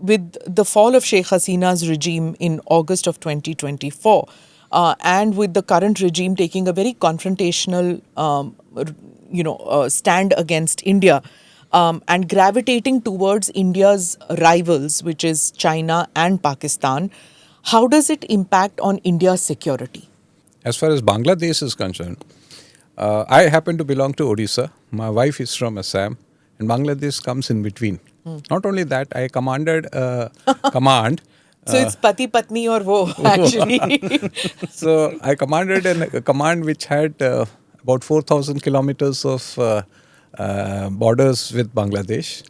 with the fall of Sheikh Hasina's regime in August of 2024, and with the current regime taking a very confrontational, stand against India, and gravitating towards India's rivals, which is China and Pakistan, how does it impact on India's security? As far as Bangladesh is concerned, I happen to belong to Odisha. My wife is from Assam, and Bangladesh comes in between. Not only that, I commanded a command. So it's Pati Patni or Wo, actually. So I commanded a command which had about 4,000 kilometers of borders with Bangladesh.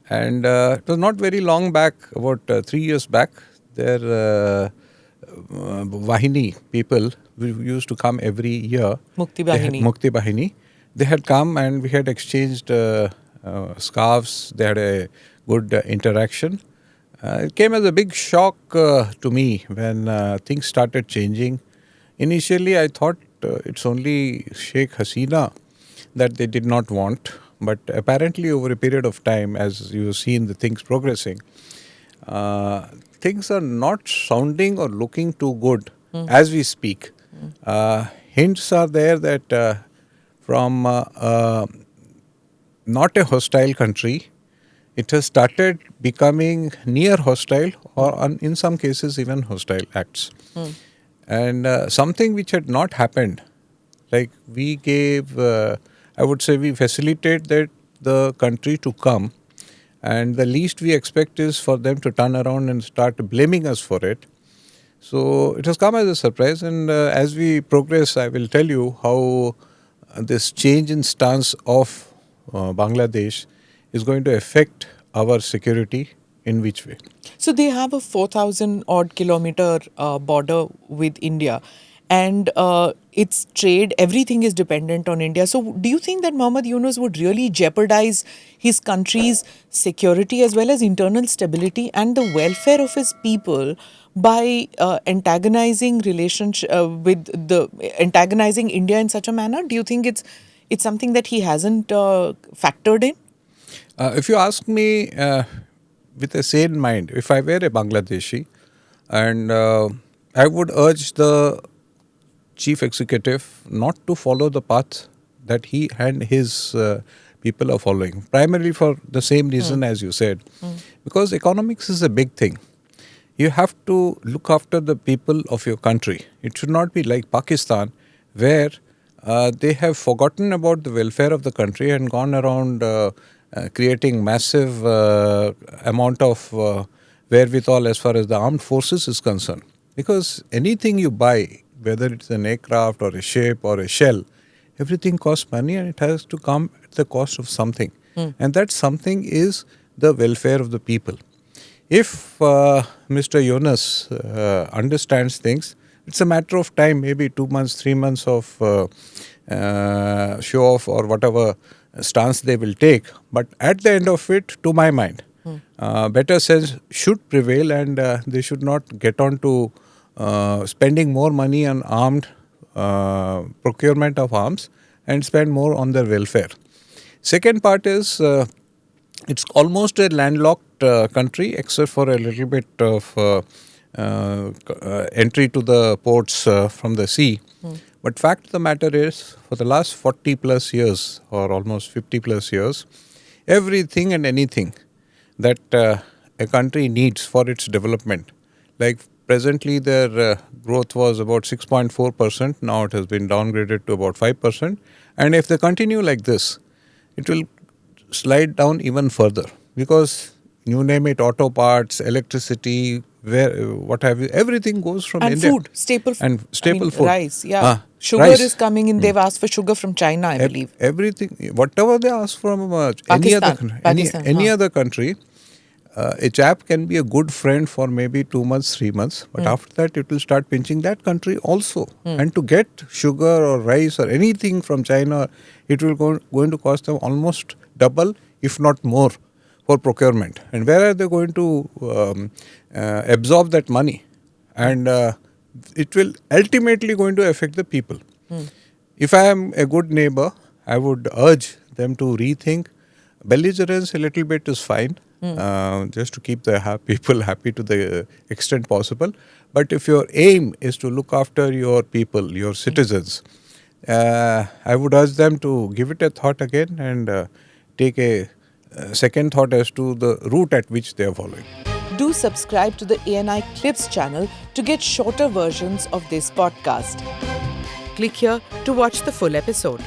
And it was not very long back, about 3 years back, their Vahini people who used to come every year. Mukti Bahini. Mukti Bahini. They had come and we had exchanged scarves. They had a good interaction. It came as a big shock to me when things started changing. Initially, I thought it's only Sheikh Hasina that they did not want. But apparently, over a period of time, as you've seen the things progressing, things are not sounding or looking too good as we speak. Hints are there that from not a hostile country, it has started becoming near hostile or in some cases even hostile acts. And something which had not happened, like we gave, I would say we facilitated the country to come, and the least we expect is for them to turn around and start blaming us for it. So it has come as a surprise, and as we progress, I will tell you how this change in stance of Bangladesh is going to affect our security in which way. So they have a 4,000 odd kilometer border with India, and its trade, everything is dependent on India. So do you think that Mohammad Yunus would really jeopardize his country's security as well as internal stability and the welfare of his people by antagonizing antagonizing India in such a manner? Do you think it's something that he hasn't factored in? If you ask me with a sane mind, if I were a Bangladeshi, and I would urge the chief executive not to follow the path that he and his people are following, primarily for the same reason as you said, because economics is a big thing. You have to look after the people of your country. It should not be like Pakistan, where they have forgotten about the welfare of the country and gone around creating massive amount of wherewithal as far as the armed forces is concerned. Because anything you buy, whether it's an aircraft or a ship or a shell, everything costs money and it has to come at the cost of something. And that something is the welfare of the people. If Mr. Yunus understands things, it's a matter of time, maybe 2 months, 3 months of show off or whatever stance they will take. But at the end of it, to my mind, better sense should prevail, and they should not get on to spending more money on armed procurement of arms and spend more on their welfare. Second part is it's almost a landlocked country except for a little bit of entry to the ports from the sea. But fact of the matter is, for the last 40 plus years or almost 50 plus years, everything and anything that a country needs for its development, like presently their growth was about 6.4%, now it has been downgraded to about 5%, and if they continue like this, it will slide down even further, because you name it, auto parts, electricity, what have you, everything goes from and India. Food, staple food. And staple food. Rice, yeah. Sugar rice. is coming in. They've asked for sugar from China, I believe. Everything, whatever they ask from any other country, a chap can be a good friend for maybe 2 months, 3 months, but after that it will start pinching that country also. And to get sugar or rice or anything from China, it will going to cost them almost double, if not more, for procurement. And where are they going to absorb that money? And it will ultimately going to affect the people. If I am a good neighbor, I would urge them to rethink. Belligerence a little bit is fine, just to keep the people happy to the extent possible. But if your aim is to look after your people, your citizens, I would urge them to give it a thought again and take a second thought as to the route at which they are following. Do subscribe to the ANI Clips channel to get shorter versions of this podcast. Click here to watch the full episode.